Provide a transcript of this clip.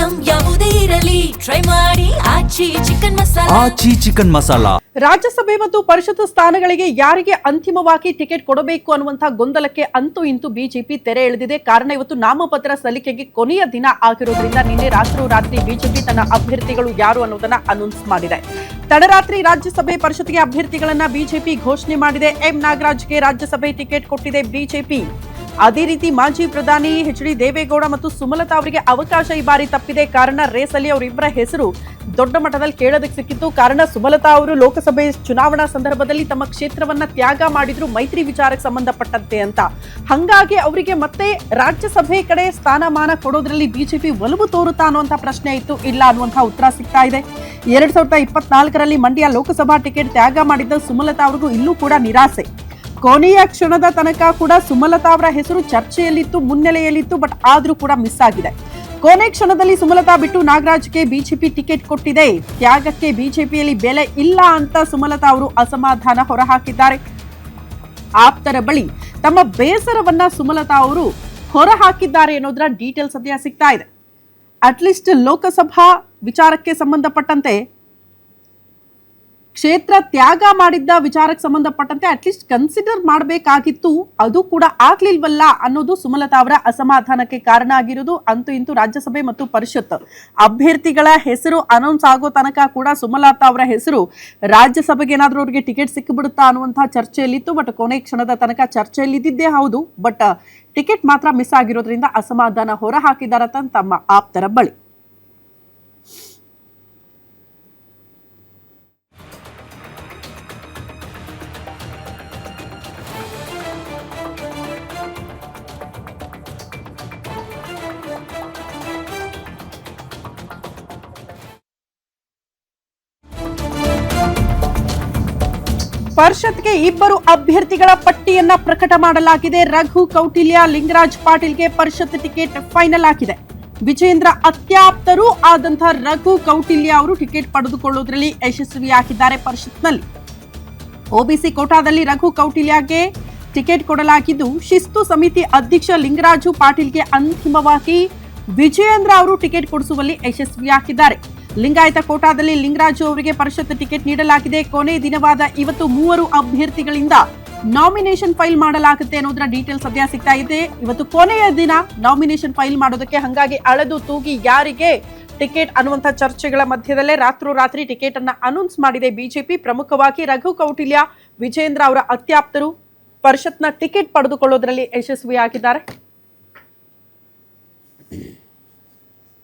Item ಯಾವುದೇ ಇರಲಿ try ಮಾಡಿ ಆಚಿ ಚಿಕನ್ ಮಸಾಲಾ. ರಾಜ್ಯಸಭೆ ಮತ್ತು ಪರಿಷತ್ ಸ್ಥಾನಗಳಿಗೆ ಯಾರಿಗೆ ಅಂತಿಮವಾಗಿ ಟಿಕೆಟ್ ಕೊಡಬೇಕು ಅನ್ನುವಂತಹ ಗೊಂದಲಕ್ಕೆ ಅಂತೂ ಇಂತೂ ಬಿಜೆಪಿ ತೆರೆ ಎಳೆದಿದೆ. ಕಾರಣ ಇವತ್ತು ನಾಮಪತ್ರ ಸಲ್ಲಿಕೆಗೆ ಕೊನೆಯ ದಿನ ಆಗಿರೋದ್ರಿಂದ ನಿನ್ನೆ ರಾತ್ರಿ ಬಿಜೆಪಿ ತನ್ನ ಅಭ್ಯರ್ಥಿಗಳು ಯಾರು ಅನ್ನೋದನ್ನ ಅನೌನ್ಸ್ ಮಾಡಿದೆ. ತಡರಾತ್ರಿ ರಾಜ್ಯಸಭೆ ಪರಿಷತ್ಗೆ ಅಭ್ಯರ್ಥಿಗಳನ್ನ ಬಿಜೆಪಿ ಘೋಷಣೆ ಮಾಡಿದೆ. ಎಂ ನಾಗರಾಜ್ಗೆ ರಾಜ್ಯಸಭೆ ಟಿಕೆಟ್ ಕೊಟ್ಟಿದೆ ಬಿಜೆಪಿ. ಅದೇ ರೀತಿ ಮಾಜಿ ಪ್ರಧಾನಿ ಎಚ್.ಡಿ. ದೇವೇಗೌಡ ಮತ್ತು ಸುಮಲತಾ ಅವರಿಗೆ ಅವಕಾಶ ಈ ಬಾರಿ ತಪ್ಪಿದೆ. ಕಾರಣ ರೇಸಲ್ಲಿ ಅವರಿಬ್ಬರ ಹೆಸರು ದೊಡ್ಡ ಮಟ್ಟದಲ್ಲಿ ಕೇಳೋದಕ್ಕೆ ಸಿಕ್ಕಿತ್ತು. ಕಾರಣ ಸುಮಲತಾ ಅವರು ಲೋಕಸಭೆ ಚುನಾವಣಾ ಸಂದರ್ಭದಲ್ಲಿ ತಮ್ಮ ಕ್ಷೇತ್ರವನ್ನ ತ್ಯಾಗ ಮಾಡಿದ್ರು ಮೈತ್ರಿ ವಿಚಾರಕ್ಕೆ ಸಂಬಂಧಪಟ್ಟಂತೆ ಅಂತ. ಹಂಗಾಗಿ ಅವರಿಗೆ ಮತ್ತೆ ರಾಜ್ಯಸಭೆ ಕಡೆ ಸ್ಥಾನಮಾನ ಕೊಡೋದ್ರಲ್ಲಿ ಬಿಜೆಪಿ ಒಲವು ತೋರುತ್ತಾ ಅನ್ನುವಂಥ ಪ್ರಶ್ನೆ ಇತ್ತು. ಇಲ್ಲ ಅನ್ನುವಂಥ ಉತ್ತರ ಸಿಗ್ತಾ ಇದೆ. 2024ರಲ್ಲಿ ಮಂಡ್ಯ ಲೋಕಸಭಾ ಟಿಕೆಟ್ ತ್ಯಾಗ ಮಾಡಿದ್ದ ಸುಮಲತಾ ಅವ್ರಿಗೂ ಇಲ್ಲೂ ಕೂಡ ನಿರಾಸೆ. ಕೊನೆಯ ಕ್ಷಣದ ತನಕ ಕೂಡ ಸುಮಲತಾ ಅವರ ಹೆಸರು ಚರ್ಚೆಯಲ್ಲಿತ್ತು, ಮುನ್ನೆಲೆಯಲ್ಲಿತ್ತು. ಬಟ್ ಆದ್ರೂ ಕೂಡ ಮಿಸ್ ಆಗಿದೆ. ಕೊನೆ ಕ್ಷಣದಲ್ಲಿ ಸುಮಲತಾ ಬಿಟ್ಟು ನಾಗರಾಜ್ಗೆ ಬಿಜೆಪಿ ಟಿಕೆಟ್ ಕೊಟ್ಟಿದೆ. ತ್ಯಾಗಕ್ಕೆ ಬಿಜೆಪಿಯಲ್ಲಿ ಬೆಲೆ ಇಲ್ಲ ಅಂತ ಸುಮಲತಾ ಅವರು ಅಸಮಾಧಾನ ಹೊರಹಾಕಿದ್ದಾರೆ. ಆಪ್ತರ ಬಳಿ ತಮ್ಮ ಬೇಸರವನ್ನ ಸುಮಲತಾ ಅವರು ಹೊರಹಾಕಿದ್ದಾರೆ ಅನ್ನೋದರ ಡೀಟೇಲ್ಸ್ ಸದ್ಯ ಸಿಗ್ತಾ ಇದೆ. ಅಟ್ಲೀಸ್ಟ್ ಲೋಕಸಭಾ ವಿಚಾರಕ್ಕೆ ಸಂಬಂಧಪಟ್ಟಂತೆ, ಕ್ಷೇತ್ರ ತ್ಯಾಗ ಮಾಡಿದ್ದ ವಿಚಾರಕ್ಕೆ ಸಂಬಂಧಪಟ್ಟಂತೆ ಅಟ್ಲೀಸ್ಟ್ ಕನ್ಸಿಡರ್ ಮಾಡಬೇಕಾಗಿತ್ತು, ಅದು ಕೂಡ ಆಗ್ಲಿಲ್ವಲ್ಲ ಅನ್ನೋದು ಸುಮಲತಾ ಅವರ ಅಸಮಾಧಾನಕ್ಕೆ ಕಾರಣ ಆಗಿರೋದು. ಅಂತೂ ಇಂತೂ ರಾಜ್ಯಸಭೆ ಮತ್ತು ಪರಿಷತ್ ಅಭ್ಯರ್ಥಿಗಳ ಹೆಸರು ಅನೌನ್ಸ್ ಆಗೋ ತನಕ ಕೂಡ ಸುಮಲತಾ ಅವರ ಹೆಸರು ರಾಜ್ಯಸಭೆಗೆ ಏನಾದ್ರೂ ಅವರಿಗೆ ಟಿಕೆಟ್ ಸಿಕ್ಕಿಬಿಡುತ್ತಾ ಅನ್ನುವಂತಹ ಚರ್ಚೆಯಲ್ಲಿತ್ತು. ಬಟ್ ಕೊನೆ ಕ್ಷಣದ ತನಕ ಚರ್ಚೆಯಲ್ಲಿದ್ದಿದ್ದೇ ಹೌದು. ಬಟ್ ಟಿಕೆಟ್ ಮಾತ್ರ ಮಿಸ್ ಆಗಿರೋದ್ರಿಂದ ಅಸಮಾಧಾನ ಹೊರ ಹಾಕಿದ್ದಾರೆ ತಮ್ಮ ಆಪ್ತರ ಬಳಿ. ಪರಿಷತ್ಗೆ ಇಬ್ಬರು ಅಭ್ಯರ್ಥಿಗಳ ಪಟ್ಟಿಯನ್ನ ಪ್ರಕಟ ಮಾಡಲಾಗಿದೆ. ರಘು ಕೌಟಿಲ್ಯ, ಲಿಂಗರಾಜ್ ಪಾಟೀಲ್ಗೆ ಪರಿಷತ್ ಟಿಕೆಟ್ ಫೈನಲ್ ಆಗಿದೆ. ವಿಜೇಂದ್ರ ಅತ್ಯಾಪ್ತರು ಆದಂತಹ ರಘು ಕೌಟಿಲ್ಯ ಅವರು ಟಿಕೆಟ್ ಪಡೆದುಕೊಳ್ಳುವುದರಲ್ಲಿ ಯಶಸ್ವಿಯಾಗಿದ್ದಾರೆ. ಪರಿಷತ್ನಲ್ಲಿ ಒಬಿಸಿ ಕೋಟಾದಲ್ಲಿ ರಘು ಕೌಟಿಲ್ಯಗೆ ಟಿಕೆಟ್ ಕೊಡಲಾಗಿದ್ದು, ಶಿಸ್ತು ಸಮಿತಿ ಅಧ್ಯಕ್ಷ ಲಿಂಗರಾಜು ಪಾಟೀಲ್ಗೆ ಅಂತಿಮವಾಗಿ ವಿಜೇಂದ್ರ ಅವರು ಟಿಕೆಟ್ ಕೊಡಿಸುವಲ್ಲಿ ಯಶಸ್ವಿಯಾಗಿದ್ದಾರೆ. ಲಿಂಗಾಯತ ಕೋಟಾದಲ್ಲಿ ಲಿಂಗರಾಜು ಅವರಿಗೆ ಪರಿಷತ್ ಟಿಕೆಟ್ ನೀಡಲಾಗಿದೆ. ಕೊನೆ ದಿನವಾದ ಇವತ್ತು 3 ಅಭ್ಯರ್ಥಿಗಳಿಂದ ನಾಮಿನೇಷನ್ ಫೈಲ್ ಮಾಡಲಾಗುತ್ತೆ ಅನ್ನೋದರ ಡೀಟೇಲ್ಸ್ ಸದ್ಯ ಸಿಗ್ತಾ ಇದೆ. ಇವತ್ತು ಕೊನೆಯ ದಿನ ನಾಮಿನೇಷನ್ ಫೈಲ್ ಮಾಡೋದಕ್ಕೆ. ಹಂಗಾಗಿ ಅಳೆದು ತೂಗಿ ಯಾರಿಗೆ ಟಿಕೆಟ್ ಅನ್ನುವಂಥ ಚರ್ಚೆಗಳ ಮಧ್ಯದಲ್ಲೇ ರಾತ್ರಿ ಟಿಕೆಟ್ ಅನ್ನ ಅನೌನ್ಸ್ ಮಾಡಿದೆ ಬಿಜೆಪಿ. ಪ್ರಮುಖವಾಗಿ ರಘು ಕೌಟಿಲ್ಯ, ವಿಜೇಂದ್ರ ಅವರ ಅತ್ಯಾಪ್ತರು ಪರಿಷತ್ನ ಟಿಕೆಟ್ ಪಡೆದುಕೊಳ್ಳೋದ್ರಲ್ಲಿ ಯಶಸ್ವಿಯಾಗಿದ್ದಾರೆ.